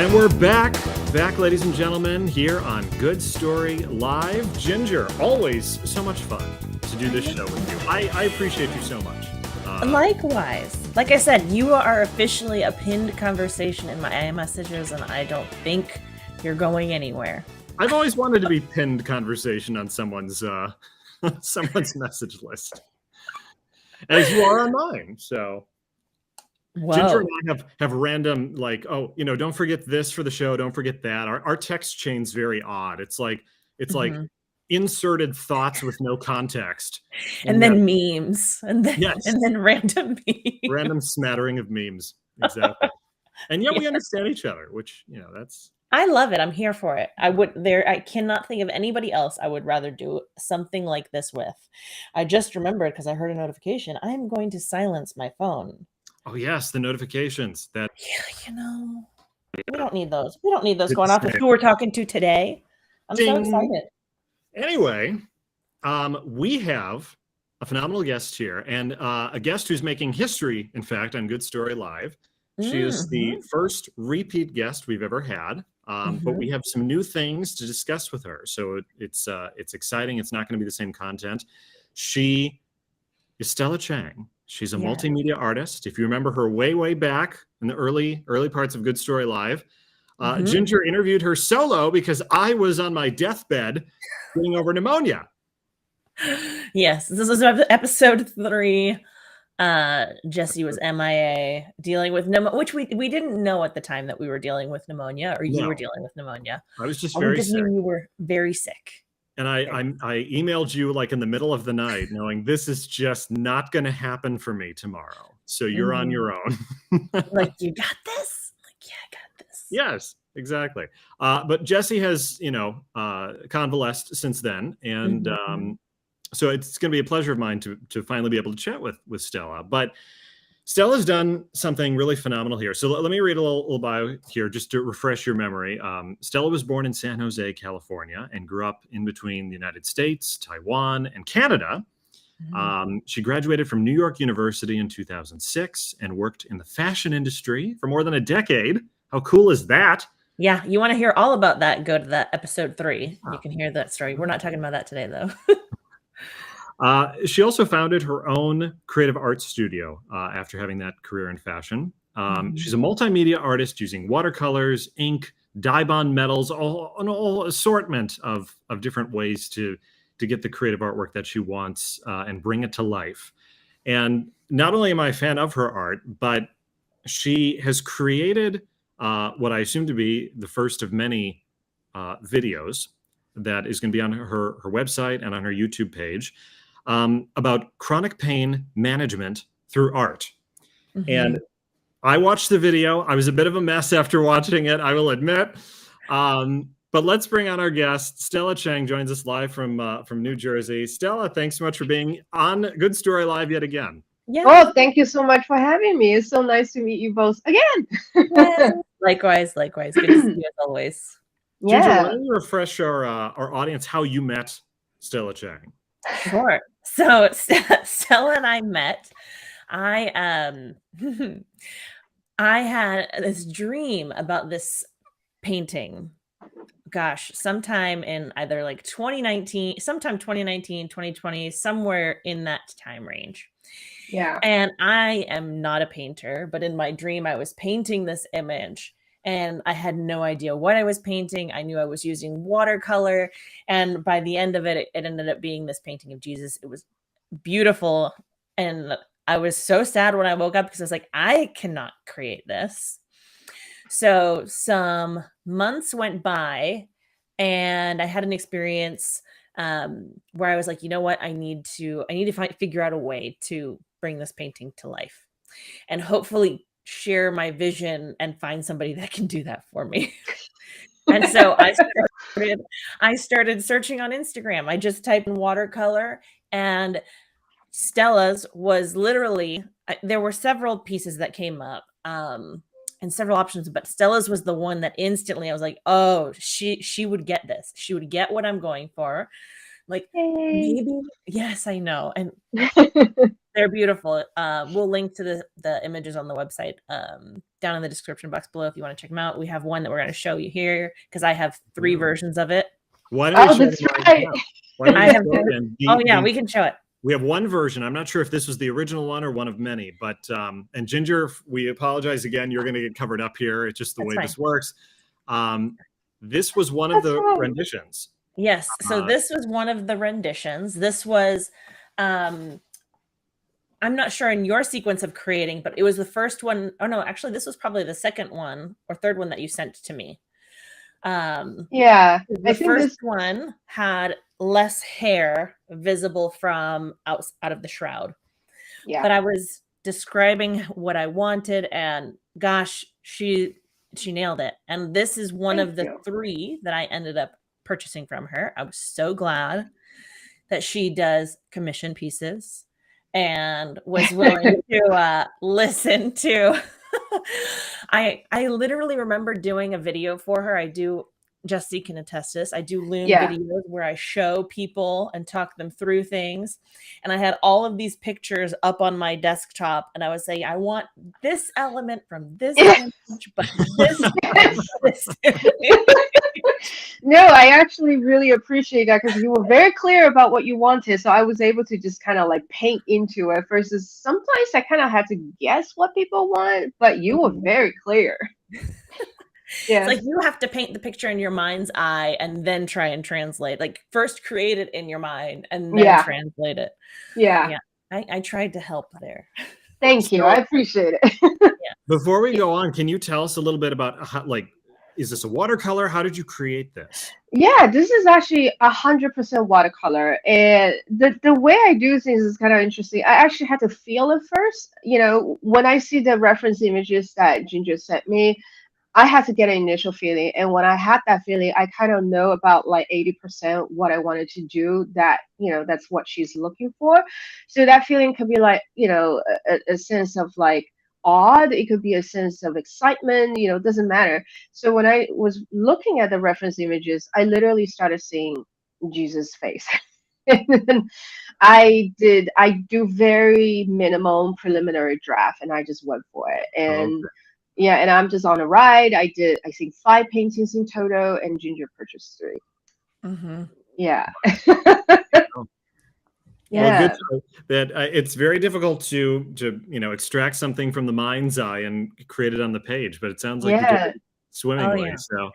And we're back, ladies and gentlemen, here on Good Story Live. Ginger, always so much fun to do this show with you. I appreciate you so much. Likewise. Like I said, you are officially a pinned conversation in my iMessages, and I don't think you're going anywhere. I've always wanted to be pinned conversation on someone's message list, as you are on mine. So. Whoa. Ginger and I have random, like, oh, don't forget this for the show. Don't forget that. Our text chain's very odd. It's like inserted thoughts with no context. And then memes. And then random memes. Random smattering of memes. Exactly. And yet we understand each other, which, that's. I love it. I'm here for it. I cannot think of anybody else I would rather do something like this with. I just remembered, because I heard a notification, I'm going to silence my phone. Oh, yes, the notifications. We don't need those. We don't need those going off with who we're talking to today. I'm so excited. Anyway, we have a phenomenal guest here, and a guest who's making history, in fact, on Good Story Live. She is the first repeat guest we've ever had, but we have some new things to discuss with her. So it's exciting. It's not going to be the same content. She is Stella Chang. She's a multimedia artist. If you remember her way back in the early parts of Good Story Live, Ginger interviewed her solo because I was on my deathbed getting over pneumonia. Yes, this was episode 3. Jesse was MIA, dealing with pneumonia, which we didn't know at the time that we were dealing with pneumonia, or you were dealing with pneumonia. I was just very sick. You were very sick. And I emailed you like in the middle of the night, knowing this is just not going to happen for me tomorrow. So you're on your own. Like, you got this? Like, yeah, I got this. Yes, exactly. But Jesse has, convalesced since then. And so it's going to be a pleasure of mine to finally be able to chat with Stella. But Stella's done something really phenomenal here. So let me read a little bio here just to refresh your memory. Stella was born in San Jose, California, and grew up in between the United States, Taiwan, and Canada. She graduated from New York University in 2006 and worked in the fashion industry for more than a decade. How cool is that? Yeah, you want to hear all about that, go to that episode 3. You can hear that story. We're not talking about that today, though. She also founded her own creative arts studio after having that career in fashion. She's a multimedia artist using watercolors, ink, diband metals, an all assortment of different ways to get the creative artwork that she wants and bring it to life. And not only am I a fan of her art, but she has created what I assume to be the first of many videos that is going to be on her website and on her YouTube page. About chronic pain management through art. And I watched the video. I was a bit of a mess after watching it, I will admit. But let's bring on our guest. Stella Chang joins us live from New Jersey. Stella, thanks so much for being on Good Story Live yet again. Yeah. Oh, thank you so much for having me. It's so nice to meet you both again. Likewise. Good to see you as always. Yeah. Ginger, why don't you refresh our audience how you met Stella Chang? Sure. So Stella and I met. I had this dream about this painting. Gosh, sometime in either like 2019, 2020, somewhere in that time range. Yeah. And I am not a painter, but in my dream, I was painting this image. And I had no idea what I was painting. I knew I was using watercolor. And by the end of it, it ended up being this painting of Jesus. It was beautiful. And I was so sad when I woke up because I was like, I cannot create this. So some months went by and I had an experience where I was like, you know what? I need to figure out a way to bring this painting to life and hopefully share my vision and find somebody that can do that for me. And so I started searching on Instagram. I just typed in watercolor, and Stella's was literally, there were several pieces that came up and several options, but Stella's was the one that instantly I was like, oh, she would get this. She would get what I'm going for. Like, maybe, yes, I know. And They're beautiful. We'll link to the images on the website down in the description box below if you want to check them out. We have one that we're going to show you here because I have 3 versions of it. Why don't we show that's them right. now? Why don't we I have. show them? Oh yeah, we can show it. We have one version. I'm not sure if this was the original one or one of many, but and Ginger, we apologize again. You're going to get covered up here. It's just the way this works. This was one of the renditions. Yes. So this was one of the renditions. This was, I'm not sure in your sequence of creating, but it was the first one. Oh no, actually, this was probably the second one or third one that you sent to me. Yeah, the first one had less hair visible from out of the shroud. Yeah, but I was describing what I wanted, and gosh, she nailed it. And this is one of the 3 that I ended up purchasing from her. I was so glad that she does commission pieces and was willing to listen to. I literally remember doing a video for her. I do, Jesse can attest this. I do Loom videos where I show people and talk them through things. And I had all of these pictures up on my desktop, and I was saying, I want this element from this image, but this. No, I actually really appreciate that because you were very clear about what you wanted. So I was able to just kind of like paint into it versus sometimes I kind of had to guess what people want, but you were very clear. It's like you have to paint the picture in your mind's eye and then try and translate. Like first create it in your mind and then translate it. Yeah. I tried to help there. Thank you. I appreciate it. Before we go on, can you tell us a little bit about how, like, is this a watercolor? How did you create this? Yeah, this is actually 100% watercolor. And the way I do things is kind of interesting. I actually had to feel it first. You know, when I see the reference images that Ginger sent me, I had to get an initial feeling. And when I had that feeling, I kind of know about like 80% what I wanted to do, that, you know, that's what she's looking for. So that feeling could be like, you know, a sense of like odd. It could be a sense of excitement, you know, it doesn't matter. So when I was looking at the reference images, I literally started seeing Jesus' face. And then I do very minimum preliminary draft and I just went for it. And yeah, and I'm just on a ride. I think 5 paintings in total, and Ginger purchased 3. Yeah. Well, good that it's very difficult to you know, extract something from the mind's eye and create it on the page, but it sounds like you did it swimmingly. So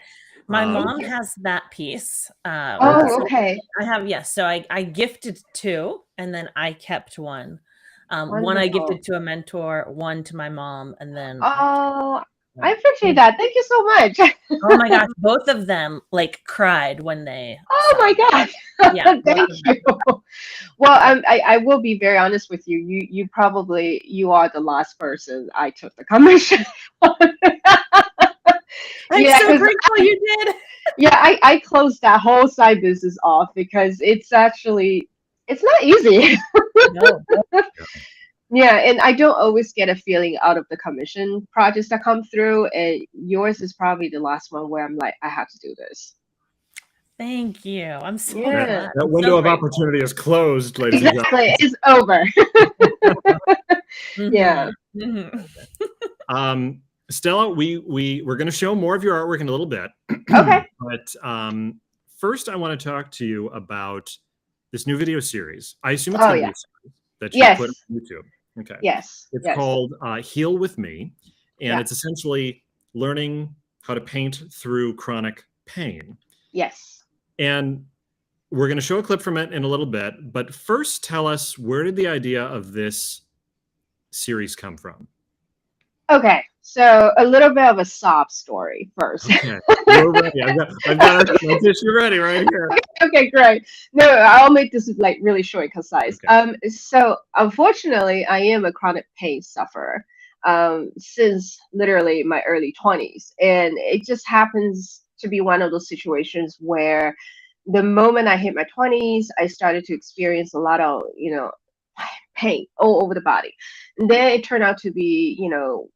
my mom has that piece. Okay. I have So I gifted 2, and then I kept 1. One I gifted to a mentor, 1 to my mom, and then I appreciate that. Thank you so much. Oh my gosh, both of them like cried when they my gosh. Thank you. Well, I will be very honest with you. You are the last person I took the commission on. I'm so grateful you did. I closed that whole side business off because it's not easy. No. Yeah, and I don't always get a feeling out of the commission projects that come through, and yours is probably the last one where I'm like, I have to do this. Thank you. I'm so glad. That window of opportunity is closed, ladies and gentlemen. It's over. Yeah. Stella, we're going to show more of your artwork in a little bit. Okay. But first, I want to talk to you about this new video series. I assume it's a new series that you put on YouTube. Okay. Yes. It's called Heal With Me, and it's essentially learning how to paint through chronic pain. Yes. And we're going to show a clip from it in a little bit, but first tell us, where did the idea of this series come from? Okay, so a little bit of a sob story first. Okay, we're ready. I've got my tissue ready right here. Okay, great. No, I'll make this like really short and concise. Okay. So unfortunately, I am a chronic pain sufferer since literally my early 20s, and it just happens to be one of those situations where the moment I hit my 20s, I started to experience a lot of, you know, pain all over the body. And then it turned out to be, you know,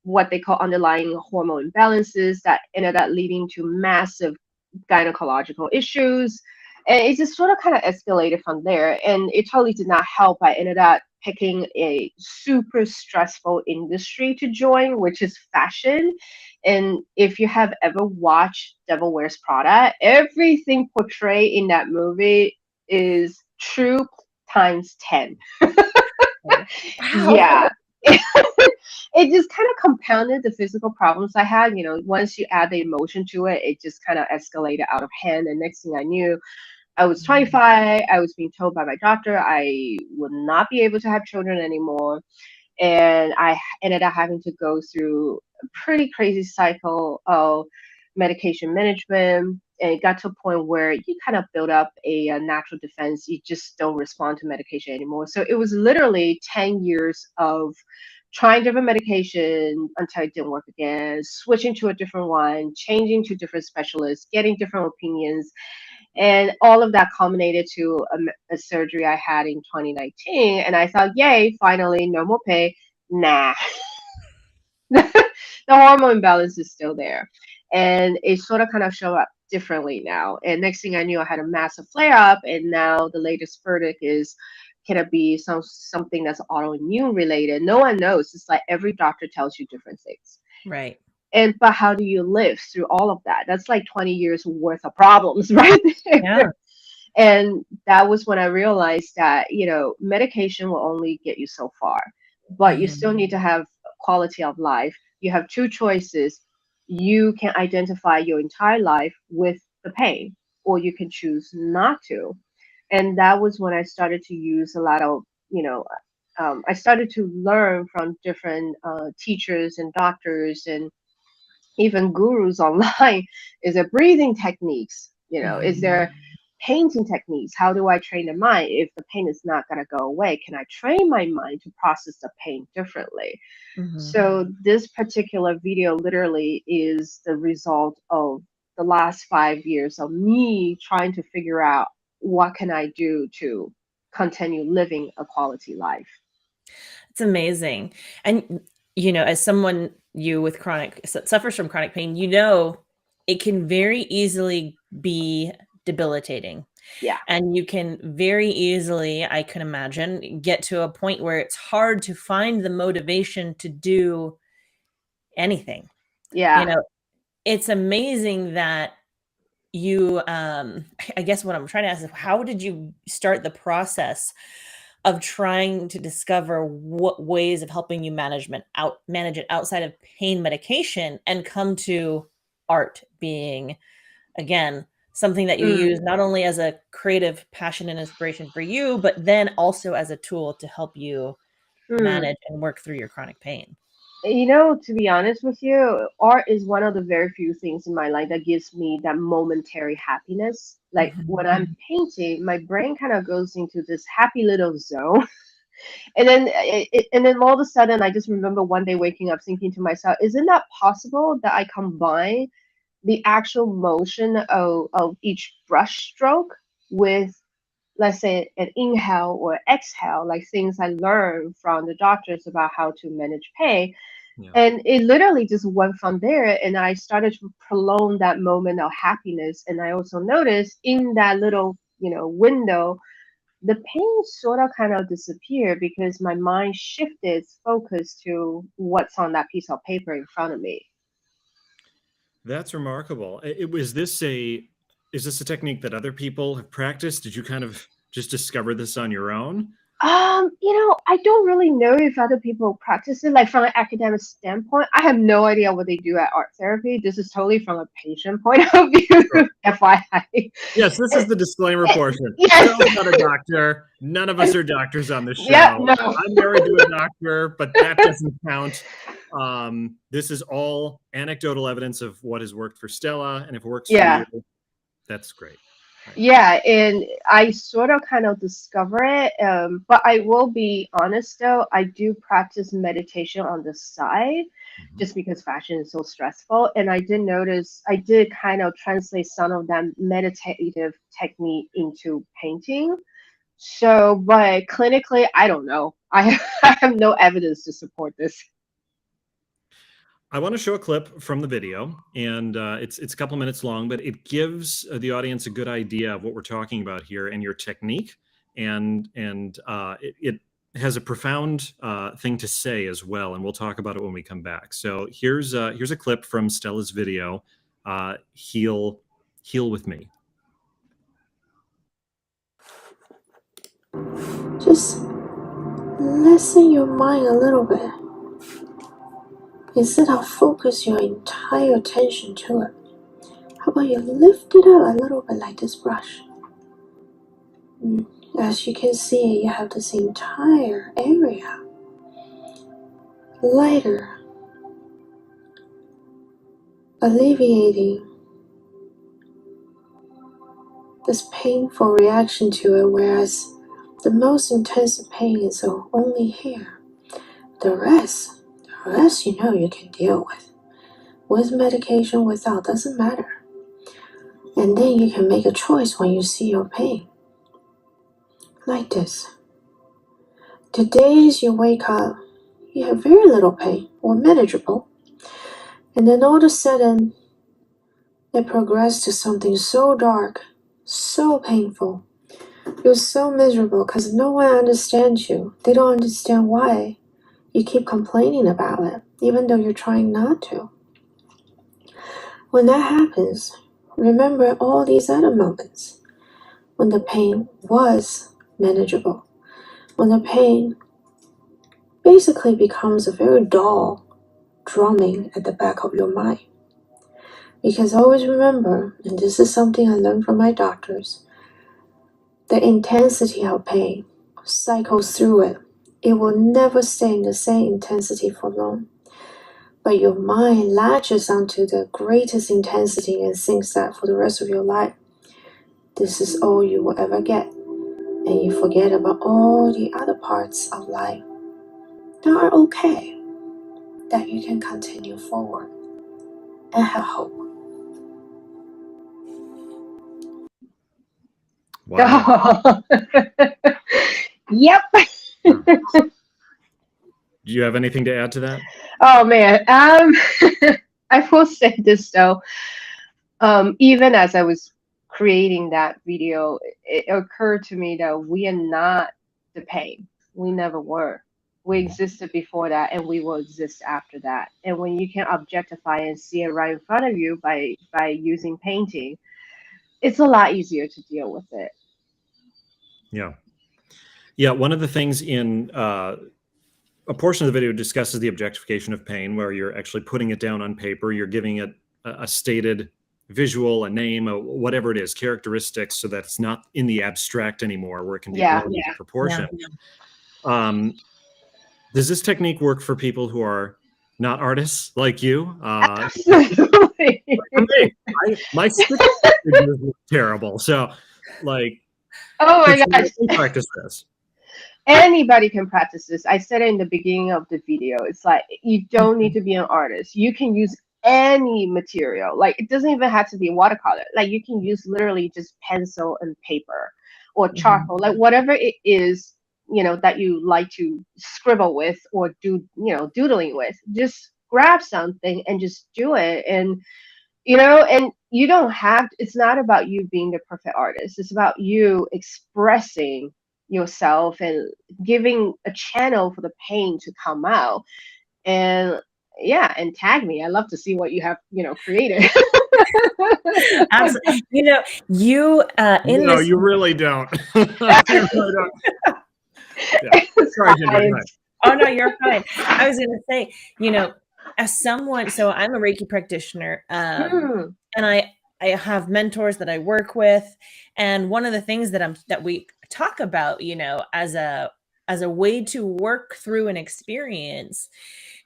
what they call underlying hormone imbalances that ended up leading to massive gynecological issues. And it just sort of kind of escalated from there. And it totally did not help. I ended up picking a super stressful industry to join, which is fashion. And if you have ever watched Devil Wears Prada, everything portrayed in that movie is true times 10. Wow. Yeah. It just kind of compounded the physical problems I had. Once you add the emotion to it, it just kind of escalated out of hand. And next thing I knew, I was 25. I was being told by my doctor I would not be able to have children anymore. And I ended up having to go through a pretty crazy cycle of medication management. And it got to a point where you kind of build up a natural defense. You just don't respond to medication anymore. So it was literally 10 years of trying different medication until it didn't work again, switching to a different one, changing to different specialists, getting different opinions. And all of that culminated to a surgery I had in 2019. And I thought, yay, finally, no more pay. Nah, the hormone imbalance is still there. And it sort of kind of showed up differently now. And next thing I knew, I had a massive flare up. And now the latest verdict is, can it be something that's autoimmune related? No one knows. It's like every doctor tells you different things. Right. But how do you live through all of that? That's like 20 years worth of problems, right there. Yeah. And that was when I realized that, medication will only get you so far, but you still need to have quality of life. You have two choices. You can identify your entire life with the pain, or you can choose not to. And that was when I started to use a lot of, I started to learn from different teachers and doctors and even gurus online. Is there breathing techniques? Is there painting techniques? How do I train the mind? If the pain is not going to go away, can I train my mind to process the pain differently? So this particular video literally is the result of the last 5 years of me trying to figure out what can I do to continue living a quality life. It's amazing. And, as someone with suffers from chronic pain, it can very easily be debilitating. Yeah. And you can very easily, I can imagine, get to a point where it's hard to find the motivation to do anything. Yeah. It's amazing that you, I guess what I'm trying to ask is, how did you start the process of trying to discover what ways of helping you manage it outside of pain medication and come to art being, again, something that you use not only as a creative passion and inspiration for you, but then also as a tool to help you manage and work through your chronic pain? To be honest with you, art is one of the very few things in my life that gives me that momentary happiness. Like when I'm painting, my brain kind of goes into this happy little zone. And then all of a sudden, I just remember one day waking up thinking to myself, isn't that possible that I combine the actual motion of each brush stroke with, let's say, an inhale or exhale, like things I learned from the doctors about how to manage pain. Yeah. And it literally just went from there. And I started to prolong that moment of happiness. And I also noticed in that little, window, the pain sort of kind of disappeared because my mind shifted its focus to what's on that piece of paper in front of me. That's remarkable. Is this a technique that other people have practiced? Did you kind of just discover this on your own? I don't really know if other people practice it. Like from an academic standpoint, I have no idea what they do at art therapy. This is totally from a patient point of view, Sure. FYI. Yes, this is the disclaimer portion. Yes. Phil's not a doctor. None of us are doctors on this show. Yeah, no. I'm married to a doctor, but that doesn't count. This is all anecdotal evidence of what has worked for Stella, and if it works for you, that's great. Yeah, and I sort of kind of discover it, but I will be honest though, I do practice meditation on the side just because fashion is so stressful. And I did notice I did kind of translate some of that meditative technique into painting. So, but clinically, I don't know. I have no evidence to support this. I want to show a clip from the video, and it's a couple minutes long, but it gives the audience a good idea of what we're talking about here and your technique, and it has a profound thing to say as well, and we'll talk about it when we come back. So here's a clip from Stella's video, "Heal with Me." Just lessen your mind a little bit. Instead of focus your entire attention to it, how about you lift it up a little bit like this brush? As you can see, you have this entire area lighter, alleviating this painful reaction to it, whereas the most intense pain is only here. The rest you know you can deal with medication, without, doesn't matter. And then you can make a choice when you see your pain. Like this. The days you wake up, you have very little pain or manageable, and then all of a sudden it progressed to something so dark, so painful. You're so miserable because no one understands you. They don't understand why you keep complaining about it, even though you're trying not to. When that happens, remember all these other moments when the pain was manageable, when the pain basically becomes a very dull drumming at the back of your mind. Because always remember, and this is something I learned from my doctors, the intensity of pain cycles through it. It will never stay in the same intensity for long. But your mind latches onto the greatest intensity and thinks that for the rest of your life, this is all you will ever get. And you forget about all the other parts of life that are okay, that you can continue forward and have hope. Wow. Yep. Do you have anything to add to that? Oh man. I will say this though. Even as I was creating that video, it occurred to me that we are not the pain. We never were. We existed before that, and we will exist after that. And when you can objectify and see it right in front of you by using painting, it's a lot easier to deal with it. Yeah. One of the things in a portion of the video discusses the objectification of pain, where you're actually putting it down on paper. You're giving it a stated visual, a name, whatever it is, characteristics, so that it's not in the abstract anymore, where it can be blown into proportion. Does this technique work for people who are not artists like you? Absolutely. My stick figures look terrible. So, like, oh my gosh. practice this. Anybody can practice this. I said it in the beginning of the video. It's like you don't need to be an artist. You can use any material. Like it doesn't even have to be watercolor. Like you can use literally just pencil and paper or charcoal, like whatever it is, you know, that you like to scribble with or do, you know, doodling with. Just grab something and just do it. And you know, and you don't have, it's not about you being the perfect artist. It's about you expressing yourself and giving a channel for the pain to come out. And yeah, and tag me. I love to see what you have, you know, created. Absolutely. You know, you no, you really don't. You really don't. Yeah. Sorry, Ginger. Oh no, you're fine. I was gonna say, you know, as someone, so I'm a Reiki practitioner, and I have mentors that I work with, and one of the things that we talk about, you know, as a way to work through an experience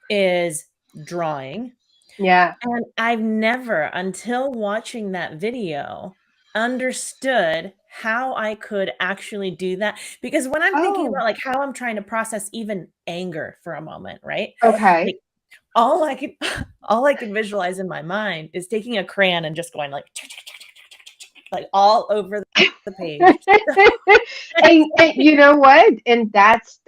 is drawing. Yeah. And I've never, until watching that video, understood how I could actually do that. Because when I'm thinking about like how I'm trying to process even anger for a moment, right? Okay. Like, all I can visualize in my mind is taking a crayon and just going like all over the page. and you know what? And that's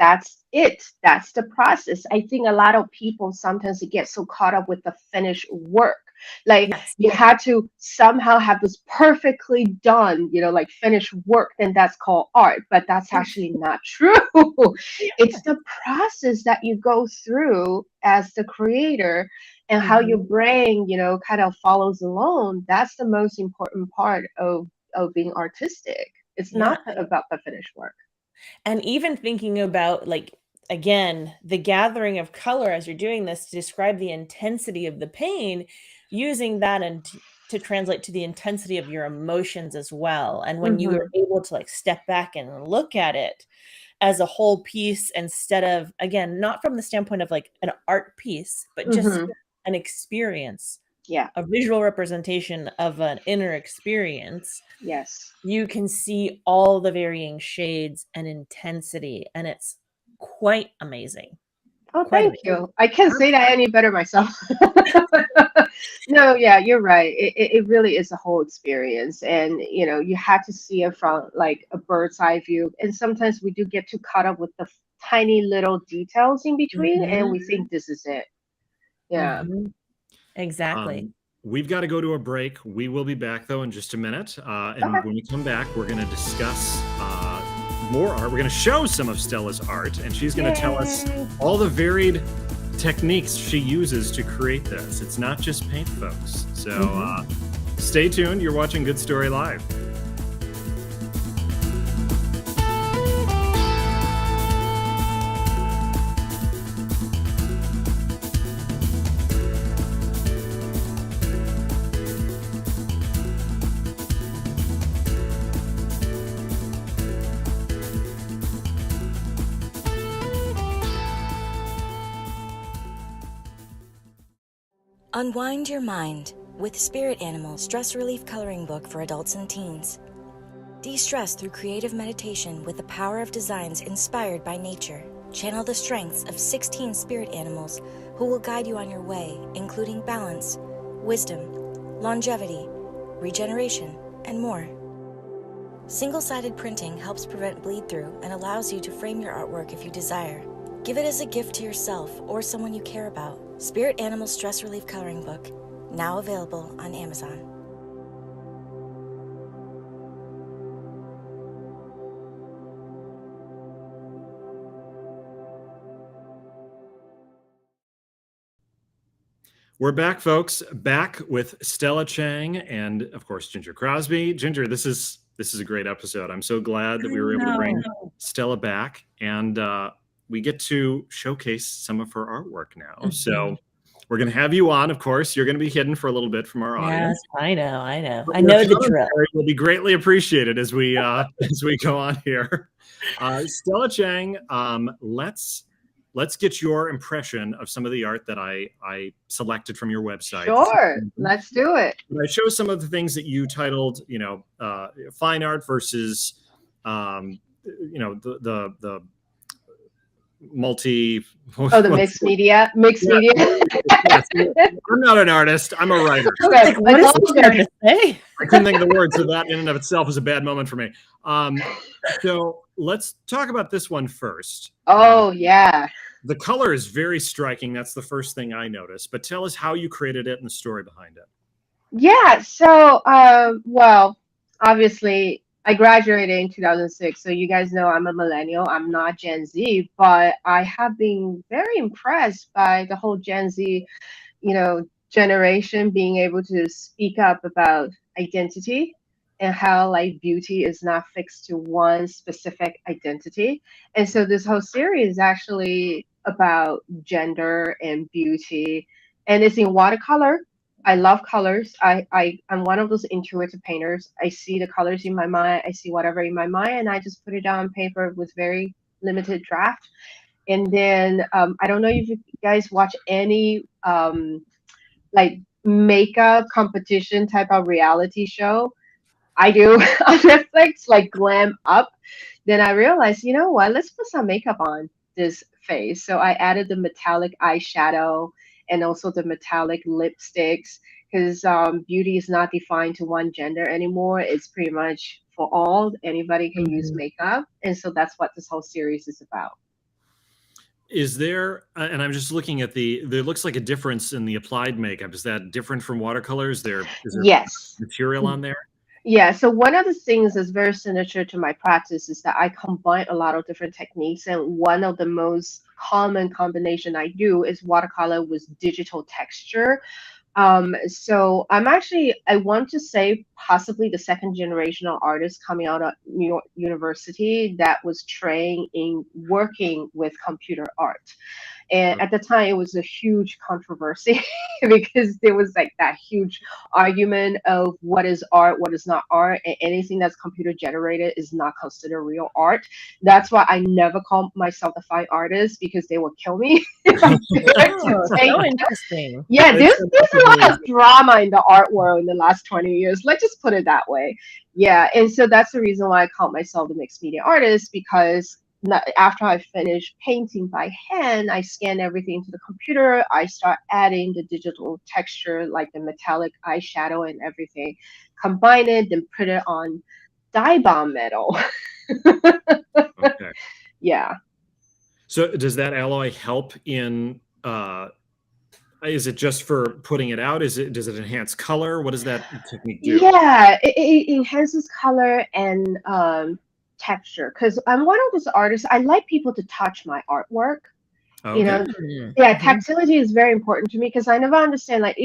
that's the process. I think a lot of people sometimes get so caught up with the finished work. Like Yes. you had to somehow have this perfectly done, like finished work, then that's called art. But that's actually not true. It's the process that you go through as the creator and how your Mhm. brain, kind of follows along. That's the most important part of being artistic. It's Yeah. not about the finished work. And even thinking about, like, again, the gathering of color as you're doing this to describe the intensity of the pain, using that and to translate to the intensity of your emotions as well. And when you are Hmm. able to like step back and look at it as a whole piece instead of, again, not from the standpoint of like an art piece, but just Hmm. an experience, Yeah. a visual representation of an inner experience, Yes. you can see all the varying shades and intensity, and it's quite amazing. Oh, Quite thank amazing. you. I can't say that any better myself. No, yeah, you're right. It really is a whole experience. And, you have to see it from like a bird's eye view. And sometimes we do get too caught up with the tiny little details in between, and Mhm, we think this is it. Yeah. mhm. Exactly. We've got to go to a break. We will be back though in just a minute. Okay. And when we come back, we're going to discuss more art. We're going to show some of Stella's art, and she's going to tell us Yay. all the varied techniques she uses to create this. It's not just paint, folks. So stay tuned. You're watching Good Story Live. Unwind your mind with Spirit Animal Stress Relief Coloring Book for adults and teens. De-stress through creative meditation with the power of designs inspired by nature. Channel the strengths of 16 spirit animals who will guide you on your way, including balance, wisdom, longevity, regeneration, and more. Single-sided printing helps prevent bleed-through and allows you to frame your artwork if you desire. Give it as a gift to yourself or someone you care about. Spirit Animal Stress Relief Coloring Book, now available on Amazon. We're back, folks. Back with Stella Chang and, of course, Ginger Crosby. Ginger, this is a great episode. I'm so glad that we were able to bring Stella back, and we get to showcase some of her artwork now. So we're going to have you on. Of course, you're going to be hidden for a little bit from our audience. Yes, I know. I know. But I your know the drill. commentary will be greatly appreciated as we go on here. Stella Chang, let's get your impression of some of the art that I selected from your website. Sure. Let's do it. I chose some of the things that you titled, fine art versus, the multi. Oh, the mixed media. Mixed media. Yes. I'm not an artist. I'm a writer. Okay, What is it's all he good. trying to say? I couldn't think of the word, so that in and of itself was a bad moment for me. So let's talk about this one first. Oh, yeah. The color is very striking. That's the first thing I noticed. But tell us how you created it and the story behind it. Yeah. So, well, obviously, I graduated in 2006. So you guys know I'm a millennial. I'm not Gen Z, but I have been very impressed by the whole Gen Z, generation being able to speak up about identity and how like beauty is not fixed to one specific identity. And so this whole series is actually about gender and beauty, and it's in watercolor. I love colors. I'm one of those intuitive painters. I see the colors in my mind. I see whatever in my mind, and I just put it down on paper with very limited draft. And then I don't know if you guys watch any like makeup competition type of reality show. I do on Netflix, like Glam Up. Then I realized, you know what? Let's put some makeup on this face. So I added the metallic eyeshadow and also the metallic lipsticks because beauty is not defined to one gender anymore. It's pretty much for all. Anybody can use makeup. And so that's what this whole series is about. is there, and I'm just looking at there looks like a difference in the applied makeup. Is that different from watercolors? Is there Yes. material on there? Yeah, so one of the things that's very signature to my practice is that I combine a lot of different techniques, and one of the most common combination I do is watercolor with digital texture. So I want to say possibly the second generational artist coming out of New York University that was trained in working with computer art. And at the time, it was a huge controversy because there was like that huge argument of what is art, what is not art, and anything that's computer generated is not considered real art. That's why I never call myself a fine artist because they will kill me. if I dare to Oh, say so interesting. yeah, It's there's a lot of drama in the art world in the last 20 years. Let's just put it that way. Yeah, and so that's the reason why I call myself the mixed media artist because after I finish painting by hand, I scan everything to the computer. I start adding the digital texture, like the metallic eyeshadow and everything, combine it, then put it on diband metal. okay. Yeah. So does that alloy help in? Is it just for putting it out? Does it enhance color? What does that technique do? Yeah, it enhances color and texture. Because I'm one of those artists, I like people to touch my artwork. You know, yeah, tactility is very important to me because I never understand. Like,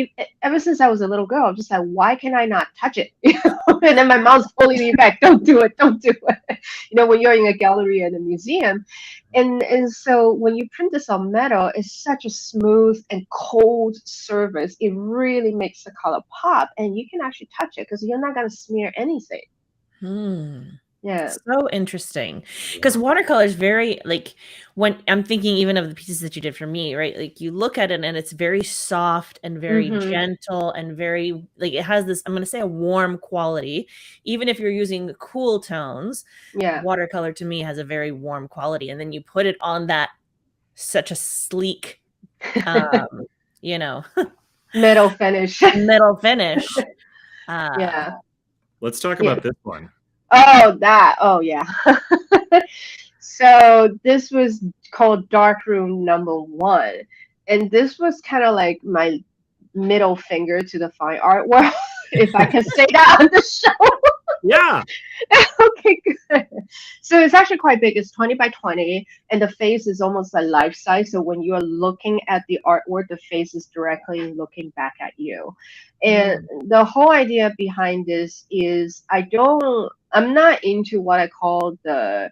ever since I was a little girl, I'm just like, why can I not touch it? And then my mom's pulling me back. Don't do it. Don't do it. When you're in a gallery and a museum, and so when you print this on metal, it's such a smooth and cold surface. It really makes the color pop, and you can actually touch it because you're not gonna smear anything. Yeah. So interesting. Because watercolor is very, like, when I'm thinking even of the pieces that you did for me, right? Like, you look at it and it's very soft and very gentle and very, like, it has this, I'm going to say, a warm quality. Even if you're using cool tones, Yeah. watercolor to me has a very warm quality. And then you put it on that such a sleek, metal finish. metal finish. Yeah. Let's talk about this one. Oh yeah. So this was called Darkroom #1, and this was kind of like my middle finger to the fine art world, if I can say that on the show. Yeah. Okay, good. So it's actually quite big. It's 20 by 20, and the face is almost like life size. So when you are looking at the artwork, the face is directly looking back at you. And the whole idea behind this is I'm not into what I call the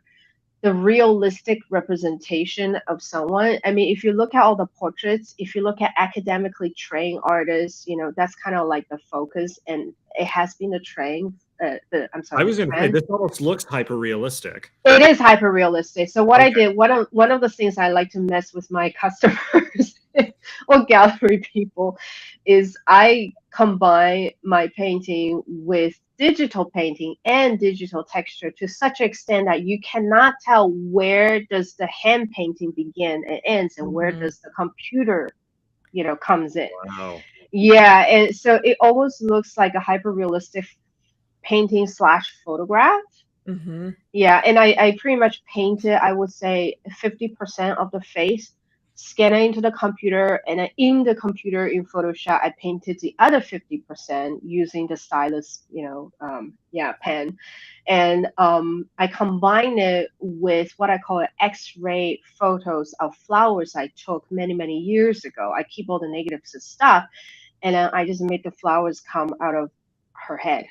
realistic representation of someone. I mean, if you look at all the portraits, if you look at academically trained artists, that's kind of like the focus, and it has been the trend. I'm sorry. I was going to say, this almost looks hyper realistic. It is hyper realistic. So what I did, one of the things I like to mess with my customers or gallery people is I combine my painting with digital painting and digital texture to such an extent that you cannot tell where does the hand painting begin and ends and where does the computer comes in. Wow. Yeah, and so it almost looks like a hyper realistic painting / photograph. Yeah, and I pretty much painted, I would say, 50% of the face, scan it into the computer, and then in the computer in Photoshop, I painted the other 50% using the stylus, pen. And I combine it with what I call X-ray photos of flowers I took many, many years ago. I keep all the negatives and stuff, and then I just made the flowers come out of her head.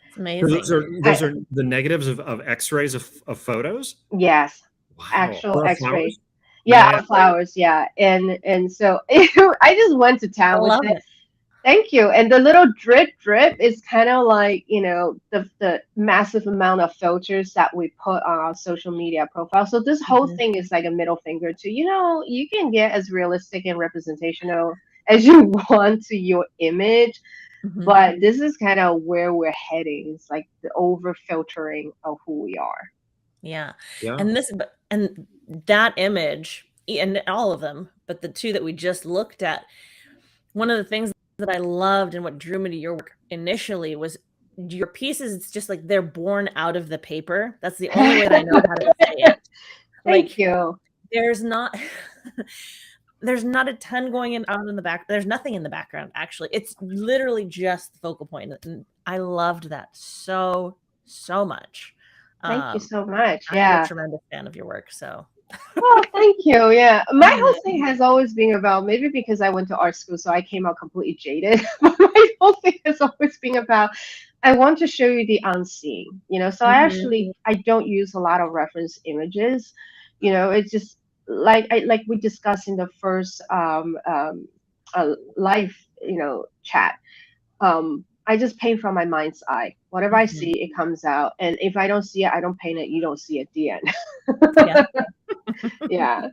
It's amazing. Those are the negatives of X-rays of photos? Yes. Wow. Actual X-rays. Flowers? Yeah, flowers. Yeah, and so I just went to town with it. Thank you. And the little drip is kind of like the massive amount of filters that we put on our social media profile. So this whole thing is like a middle finger to you can get as realistic and representational as you want to your image. But this is kind of where we're heading. It's like the over filtering of who we are. Yeah. And that image, and all of them, but the two that we just looked at, one of the things that I loved and what drew me to your work initially was your pieces. It's just like they're born out of the paper. That's the only way that I know how to say it. Thank you. there's not there's not a ton going in out in the back. There's nothing in the background, actually. It's literally just the focal point. And I loved that so much. Thank you so much. I'm Yeah. a tremendous fan of your work. So Oh, thank you. Yeah. My whole thing has always been about, maybe because I went to art school, so I came out completely jaded. But my whole thing has always been about, I want to show you the unseen, So I don't use a lot of reference images. It's just like we discussed in the first live, chat. I just paint from my mind's eye. Whatever I see, it comes out. And if I don't see it, I don't paint it. You don't see it at the end. yeah. Yeah,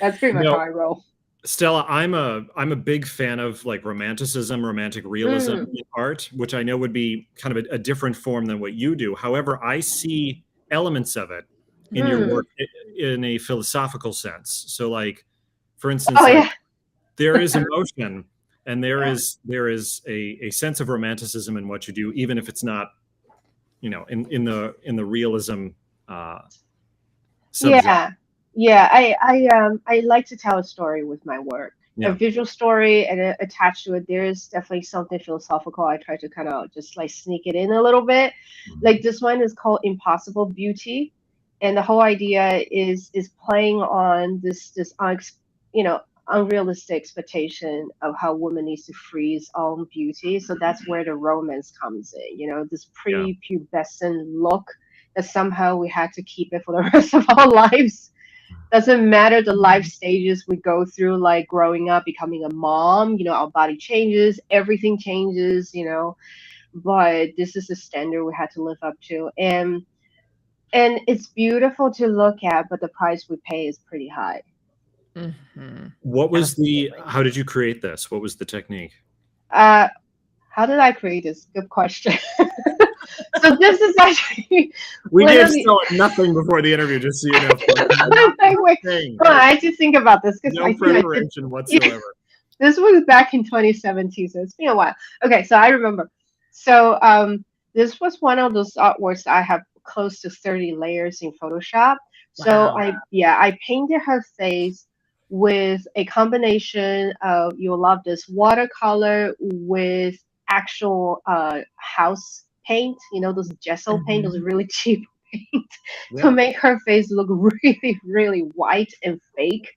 that's pretty much how I roll. Stella, I'm a big fan of like romanticism, romantic realism in art, which I know would be kind of a different form than what you do. However, I see elements of it in your work in a philosophical sense. So like, for instance, there is emotion and there is a sense of romanticism in what you do, even if it's not, in the realism subject. Yeah, I like to tell a story with my work, a visual story, and attached to it, there is definitely something philosophical. I try to kind of just like sneak it in a little bit. Like this one is called Impossible Beauty, and the whole idea is playing on this unrealistic expectation of how women needs to freeze own beauty. So that's where the romance comes in. This pre-pubescent look that somehow we had to keep it for the rest of our lives. Doesn't matter the life stages we go through, like growing up, becoming a mom, our body changes, everything changes, but this is the standard we had to live up to. And it's beautiful to look at, but the price we pay is pretty high. What was how did you create this? What was the technique? How did I create this? Good question. So this is actually we gave Stella nothing before the interview, just so you know. I had to think about this because no preparation whatsoever. This was back in 2017, so it's been a while. Okay, so I remember. So this was one of those artworks I have close to 30 layers in Photoshop. So I painted her face with a combination of, you'll love this, watercolor with actual house paint, those gesso paint, those really cheap paint to make her face look really, really white and fake.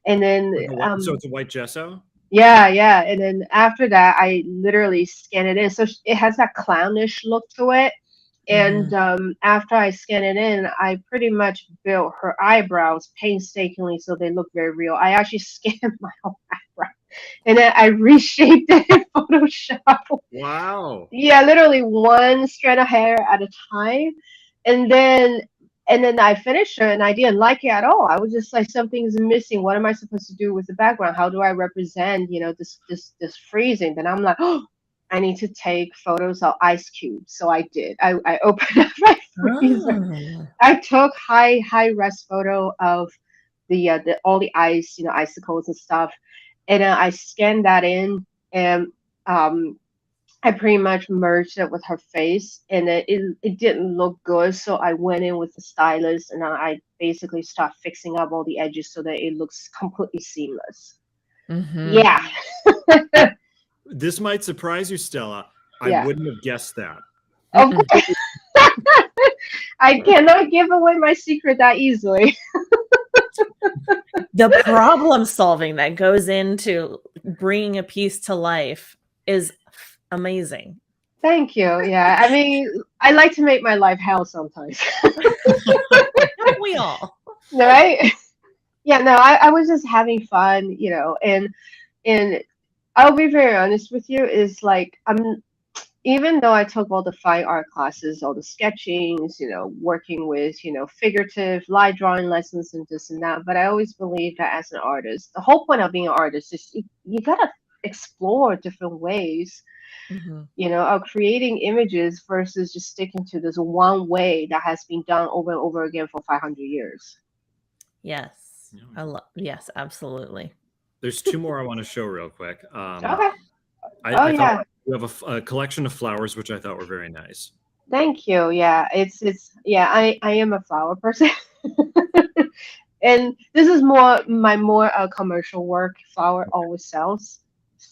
And then so it's a white gesso? Yeah. And then after that, I literally scan it in. So it has that clownish look to it. And after I scan it in, I pretty much built her eyebrows painstakingly so they look very real. I actually scanned my own eyebrow. And then I reshaped it in Photoshop. Wow. Yeah, literally one strand of hair at a time. And then I finished her and I didn't like it at all. I was just like, something's missing. What am I supposed to do with the background? How do I represent, this freezing? Then I'm like, oh, I need to take photos of ice cubes. So I did. I opened up my freezer. I took high res photo of the all the ice, icicles and stuff. And I scanned that in, and I pretty much merged it with her face, and it didn't look good. So I went in with the stylus, and I basically start fixing up all the edges so that it looks completely seamless. Yeah. This might surprise you, Stella. I wouldn't have guessed that. I cannot give away my secret that easily. The problem solving that goes into bringing a piece to life is amazing. Thank you. Yeah, I mean, I like to make my life hell sometimes. We all. Right? Yeah, no, I was just having fun, and I'll be very honest with you, is like, even though I took all the fine art classes, all the sketchings, working with, figurative light drawing lessons and this and that, but I always believe that as an artist, the whole point of being an artist is you gotta explore different ways, of creating images versus just sticking to this one way that has been done over and over again for 500 years. Yes. Yes, absolutely. There's two more I want to show real quick. Okay. I thought you have a collection of flowers, which I thought were very nice. Thank you. Yeah, I am a flower person. And this is more my commercial work. Flower always sells.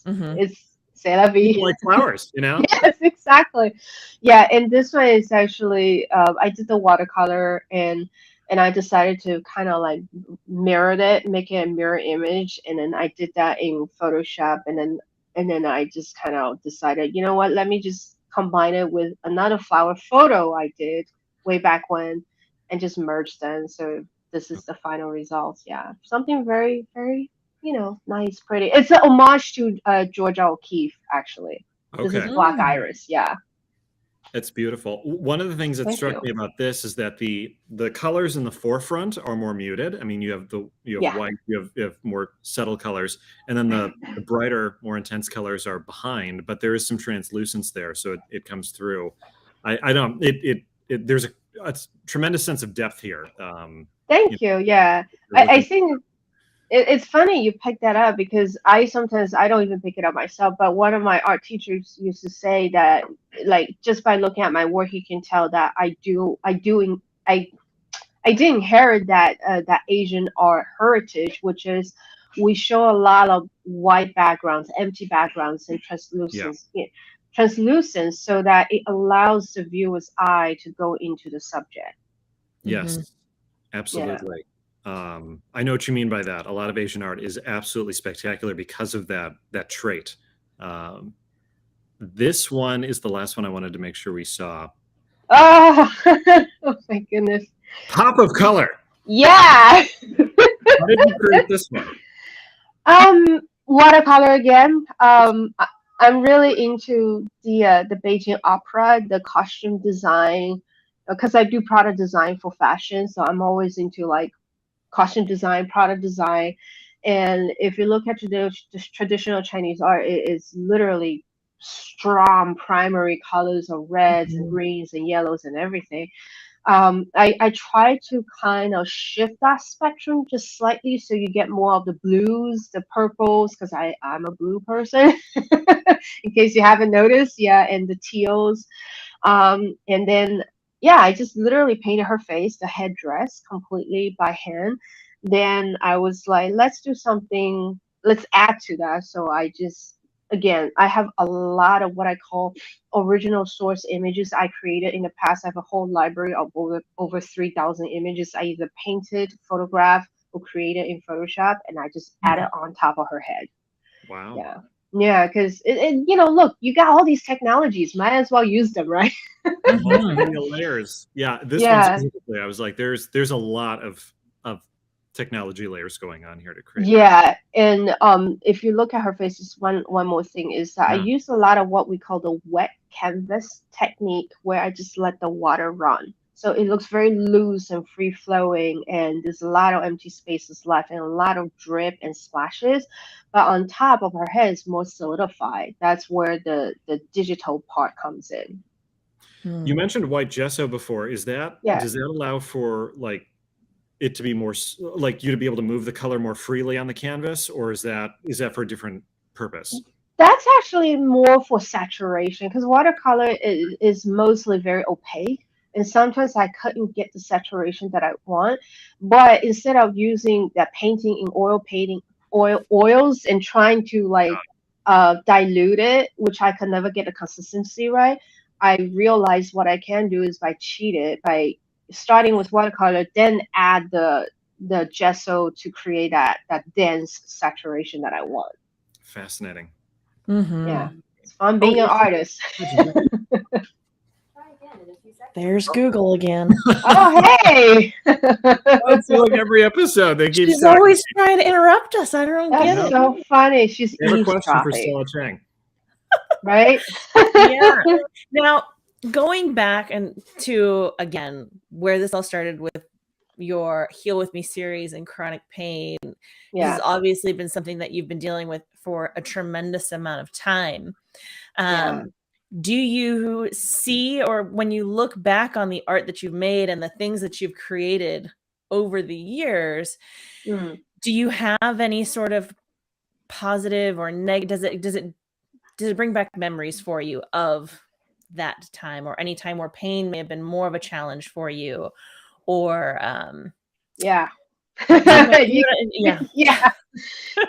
Mhm. It's c'est la vie. People like flowers, you know? Yes, exactly. Yeah, and this one is actually I did the watercolor and I decided to kind of like mirror it, make it a mirror image, and then I did that in Photoshop, and then I just kind of decided, you know what, let me just combine it with another flower photo I did way back when, and just merge them. So this is the final results. Yeah, something very, very, nice, pretty. It's an homage to Georgia O'Keeffe, actually. This is Okay. Black Mm. Iris. Yeah. It's beautiful. One of the things that Thank struck you. me about this is that the colors in the forefront are more muted. I mean, you have Yeah. white, you have more subtle colors, and then the brighter, more intense colors are behind. But there is some translucence there, so it comes through. I don't. There's a tremendous sense of depth here. Thank you. Yeah. You're I looking. think it's funny you picked that up because I sometimes I don't even pick it up myself, but one of my art teachers used to say that like just by looking at my work you can tell that I did inherit that Asian art heritage, which is we show a lot of white backgrounds, empty backgrounds, and Yeah. translucence, so that it allows the viewer's eye to go into the subject. Yes. Mhm. Absolutely. I know what you mean by that. A lot of Asian art is absolutely spectacular because of that trait. Um, this one is the last one I wanted to make sure we saw. Oh, oh my goodness. Pop of color. Yeah. How did you create this one? Watercolor again. I'm really into the Beijing opera, the costume design, because I do product design for fashion, so I'm always into like costume design, product design. And if you look at traditional Chinese art, it is literally strong primary colors of reds and Mhm. greens and yellows and everything. I try to kind of shift that spectrum just slightly so you get more of the blues, the purples, because I'm a blue person, in case you haven't noticed. Yeah, and the teals. And then, yeah, I just literally painted her face, the headdress, completely by hand. Then I was like, let's do something, let's add to that. So I just, again, I have a lot of what I call original source images I created in the past. I have a whole library of over 3,000 images I either painted, photographed, or created in Photoshop, and I just added on top of her head. Wow. Yeah. Yeah, because look, you got all these technologies, might as well use them, right? Mhm. Multimedia layers. Yeah, this one Yeah. specifically, I was like, there's a lot of technology layers going on here to create that. Yeah, and if you look at her face, just one more thing is that I Yeah. use a lot of what we call the wet canvas technique, where I just let the water run. So it looks very loose and free flowing, and there's a lot of empty spaces left, and a lot of drip and splashes. But on top of her head is more solidified. That's where the digital part comes in. You Mm. mentioned white gesso before. Yeah. Does that allow for like it to be more like you to be able to move the color more freely on the canvas, or is that for a different purpose? That's actually more for saturation because watercolor is mostly very opaque. And sometimes I couldn't get the saturation that I want. But instead of using that painting in oil painting oils and trying to like dilute it, which I could never get the consistency right, I realized what I can do is by cheat it by starting with watercolor, then add the gesso to create that dense saturation that I want. Fascinating. Yeah, Mhm. it's fun Oh, being an artist. There's Google again. Oh, hey! it's like every episode they keep She's talking. always trying to interrupt us. I don't get That's it. so funny. She's They have a question for eavesdropping, Stella Chang. right? Yeah. Now, going back and to again where this all started with your Heal With Me series and chronic pain, this has Yeah, obviously been something that you've been dealing with for a tremendous amount of time. yeah. Do you see, or when you look back on the art that you've made and the things that you've created over the years, Mm. do you have any sort of positive or negative? Does it bring back memories for you of that time, or any time where pain may have been more of a challenge for you, or Yeah. You- Yeah.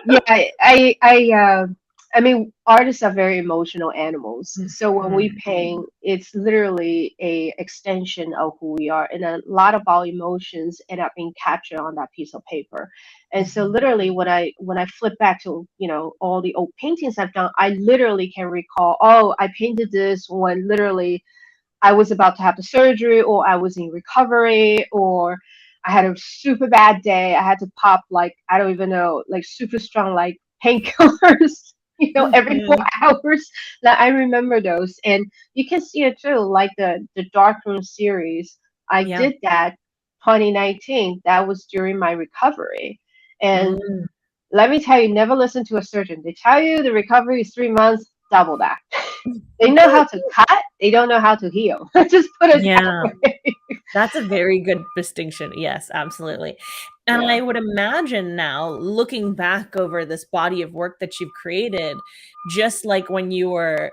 yeah, yeah. I mean, artists are very emotional animals. So when we Mhm. paint, it's literally a extension of who we are, and a lot of our emotions end up being captured on that piece of paper. And so, Mhm. literally, when I flip back to all the old paintings I've done, I literally can recall, oh, I painted this when literally I was about to have the surgery, or I was in recovery, or I had a super bad day. I had to pop, like, I don't even know, like super strong like painkillers, every four Mhm. hours. That I remember those, and you can see it too, like the Dark Room series. I Yeah. did that 2019. That was during my recovery, and Mm. let me tell you, never listen to a surgeon. They tell you the recovery is 3 months. Double that. They know how to cut. They don't know how to heal. Just put it that Yeah. way. That's a very good distinction. Yes, absolutely. And Yeah. I would imagine now, looking back over this body of work that you've created, just like when you were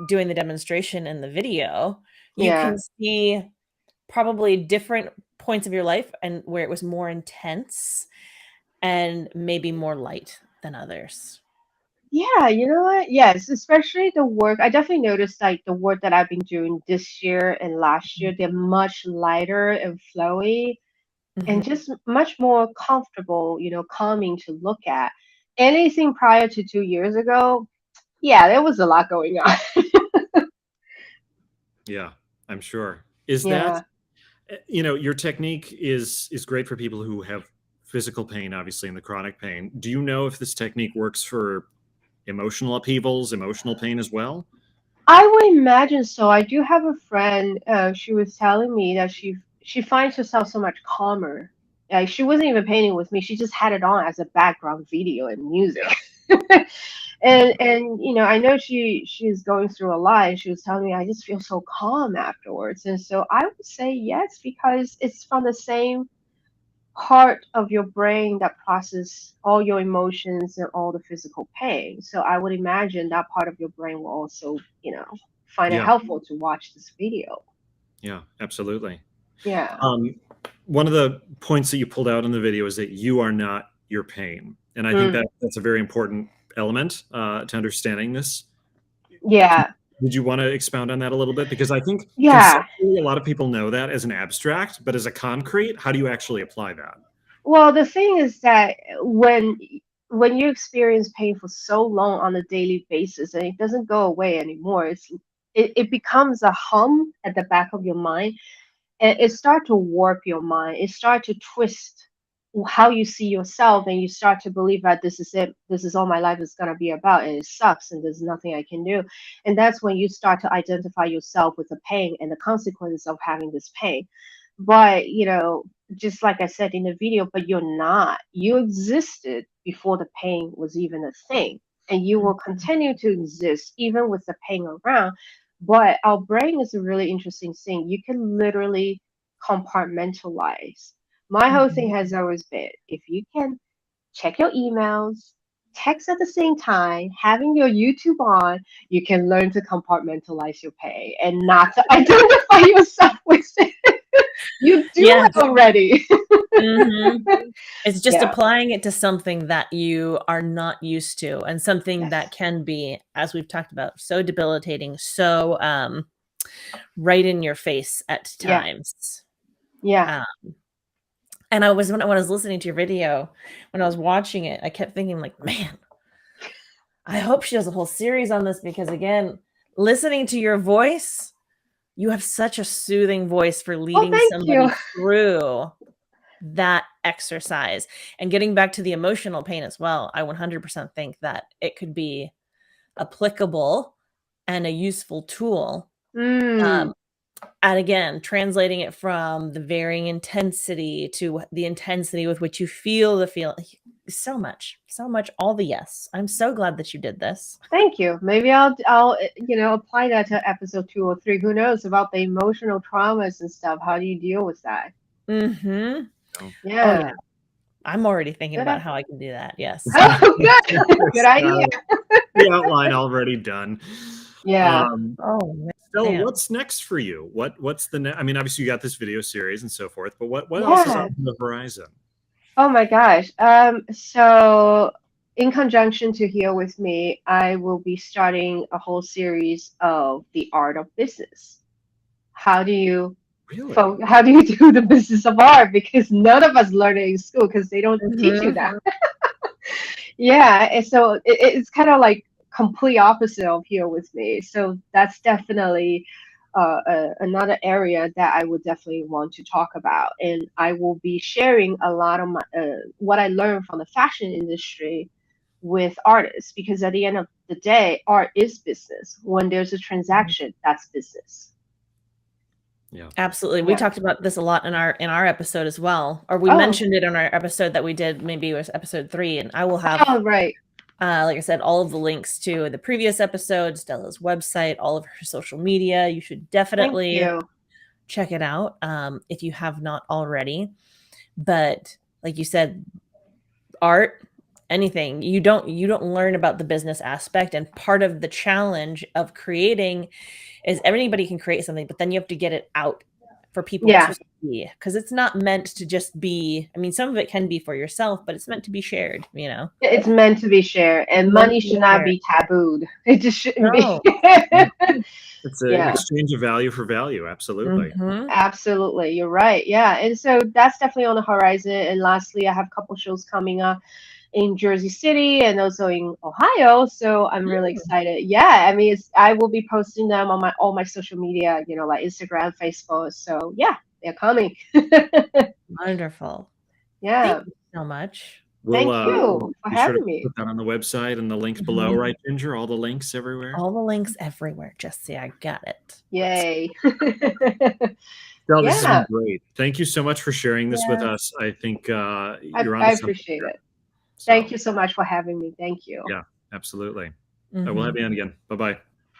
doing the demonstration in the video, you Yeah. can see probably different points of your life and where it was more intense and maybe more light than others. Yeah, you know what? Yes, especially the work. I definitely noticed like the work that I've been doing this year and last year, they're much lighter and flowy and Mhm. just much more comfortable, calming to look at. Anything prior to 2 years ago, yeah, there was a lot going on. Yeah, I'm sure. Is that Yeah. your technique is great for people who have physical pain, obviously, and the chronic pain. Do you know if this technique works for emotional upheavals, emotional pain as well? I would imagine so. I do have a friend. She was telling me that she finds herself so much calmer. She wasn't even painting with me. She just had it on as a background video and music. And I know she's going through a lot. And she was telling me, I just feel so calm afterwards. And so I would say yes, because it's from the same part of your brain that process all your emotions and all the physical pain. So I would imagine that part of your brain will also, find it Yeah, helpful to watch this video. yeah, absolutely. Yeah. Um, One of the points that you pulled out in the video is that you are not your pain, and I think Mm, that that's a very important element to understanding this. yeah. Did you want to expound on that a little bit? Because I think Yeah. conceptually, a lot of people know that as an abstract, but as a concrete, how do you actually apply that? Well, the thing is that when you experience pain for so long on a daily basis and it doesn't go away anymore, it becomes a hum at the back of your mind, and it start to warp your mind. It start to twist how you see yourself, and you start to believe that this is it. This is all my life is gonna be about, and it sucks, and there's nothing I can do. And that's when you start to identify yourself with the pain and the consequences of having this pain. But just like I said in the video, but you're not. You existed before the pain was even a thing, and you will continue to exist even with the pain around. But our brain is a really interesting thing. You can literally compartmentalize. My whole thing Mhm. has always been, if you can check your emails, text at the same time, having your YouTube on, you can learn to compartmentalize your pain and not to identify yourself with it. You do Yes. it already. Mhm. It's just Yeah. applying it to something that you are not used to and something that Yes. can be, as we've talked about, so debilitating, so right in your face at Yeah. times. Yeah. Um, and when I was listening to your video, when I was watching it, I kept thinking like, man, I hope she does a whole series on this because again, listening to your voice, you have such a soothing voice for Oh, leading thank you. somebody through that exercise. And getting back to the emotional pain as well, I 100% think that it could be applicable and a useful tool. Mm, Um, and again, translating it from the varying intensity to the intensity with which you feel the feel. So much, all the yes. I'm so glad that you did this. thank you. Maybe I'll apply that to episode 2 or 3. Who knows about the emotional traumas and stuff? How do you deal with that? Mm-hmm. Oh. Oh yeah. Yeah. I'm already thinking Good. about how I can do that. Yes. Oh, good. Good idea. The outline already done. Yeah. Um, Oh Stella, man. what's next for you? What's the next? I mean, obviously you got this video series and so forth, but what else is Yeah. on the horizon? Oh my gosh. So in conjunction to Heal With Me, I will be starting a whole series of the art of business. How do you Really? how do you do the business of art? Because none of us learn it in school because they don't teach you that. Yeah, and so it's kind of like complete opposite of Here With Me. So that's definitely another area that I would definitely want to talk about. And I will be sharing a lot of my what I learned from the fashion industry with artists because at the end of the day, art is business. When there's a transaction, that's business. Yeah. Absolutely. We Yeah. talked about this a lot in our episode as well, or we Oh, mentioned it in our episode that we did. Maybe it was episode 3, and I will have, oh, right. like I said, all of the links to the previous episode, Stella's website, all of her social media. You should Thank definitely you. check it out if you have not already. But like you said, art, anything, you don't learn about the business aspect, and part of the challenge of creating is anybody can create something, but then you have to get it out for people Yeah. to see, because it's not meant to just be, I mean, some of it can be for yourself, but it's meant to be shared, you know. It's meant to be shared, and Meant money to be should not shared. be tabooed. It just shouldn't be. No. It's an Yeah. exchange of value for value. Absolutely. Mhm. Absolutely, you're right. Yeah, and so that's definitely on the horizon. And lastly, I have a couple shows coming up in Jersey City and also in Ohio. So I'm really excited. Yeah, I mean, I will be posting them on my all my social media, like Instagram, Facebook. So yeah, they're coming. Wonderful. Yeah, Thank you so much. We'll thank you for be sure to having me. put that on the website and the links below, Mhm. right, Ginger? All the links everywhere. All the links everywhere. Just see, I got it. Yay. Del, this has been Yeah, great. Thank you so much for sharing this with Yeah. us. I think you're I onto something appreciate here. it. Thank So, you so much for having me. Thank you. yeah, absolutely. I will Mhm. have you on again. Bye-bye.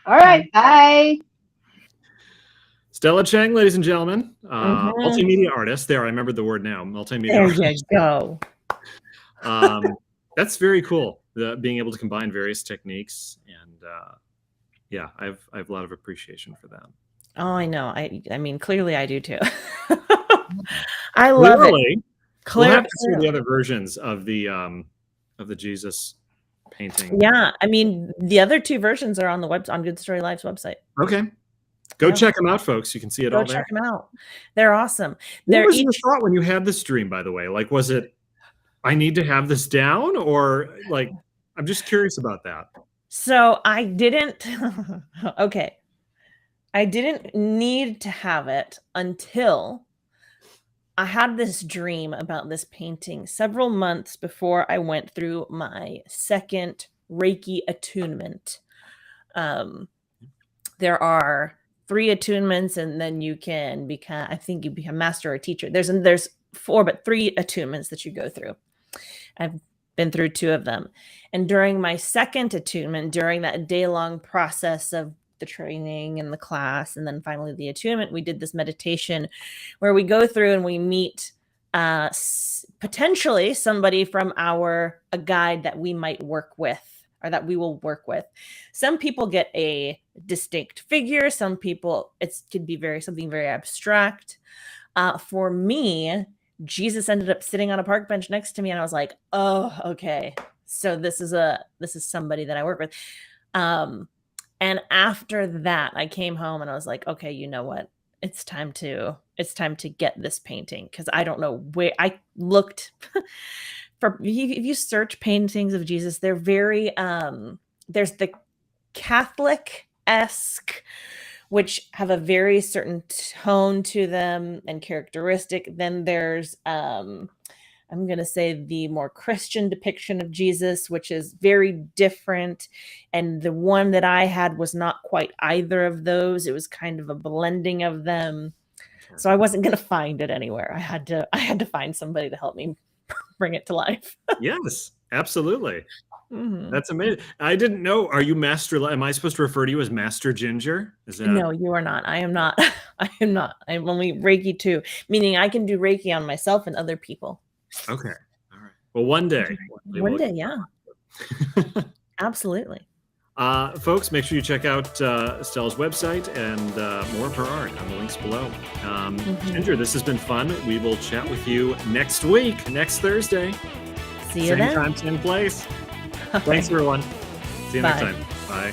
All right, bye. Stella Chang, ladies and gentlemen, Mhm. multimedia artist. There, I remembered the word now. Multimedia There artist. you go. That's very cool. Being able to combine various techniques, and yeah, I've a lot of appreciation for that. Oh, I know. I mean, clearly I do too. I love it. Clearly, we'll have to see the Clearly. other versions of the Jesus painting. Yeah, I mean, the other 2 versions are on on Good Story Live's website. Okay, go Yeah. check them out, folks. You can see it Go all there. check them out. They're awesome. What They're was your each thought when you had this dream, by the way? Like, was it, I need to have this down, or like, I'm just curious about that. So I didn't okay. I didn't need to have it until I had this dream about this painting several months before I went through my second Reiki attunement. There are 3 attunements, and then you can become, I think you become master or teacher. There's 4, but 3 attunements that you go through. I've been through 2 of them. And during my second attunement, during that day-long process of the training and the class, and then finally the attunement, we did this meditation where we go through and we meet potentially somebody from a guide that we might work with, or that we will work with. Some people get a distinct figure. Some people, it could be something very abstract. For me, Jesus ended up sitting on a park bench next to me, and I was like, oh, okay. So this is somebody that I work with. And after that, I came home and I was like, okay, you know what? It's time to get this painting, because I don't know where I looked for. If you search paintings of Jesus, they're very there's the Catholic-esque, which have a very certain tone to them and characteristic. Then there's I'm going to say the more Christian depiction of Jesus, which is very different. And the one that I had was not quite either of those. It was kind of a blending of them. So I wasn't going to find it anywhere. I had to find somebody to help me bring it to life. Yes, absolutely. Mhm. That's amazing. I didn't know. Are you Master? Am I supposed to refer to you as Master Ginger? Is that? No, you are not. I am not. I am not. I'm only Reiki 2, meaning I can do Reiki on myself and other people. Okay. All right. Well, one day. One day, yeah. Absolutely. Folks, make sure you check out Stella's website and more of her art on the links below. Ginger, this has been fun. We will chat with you next week, next Thursday. See you Same then. time, same place. Thanks, everyone. See you next time. Bye.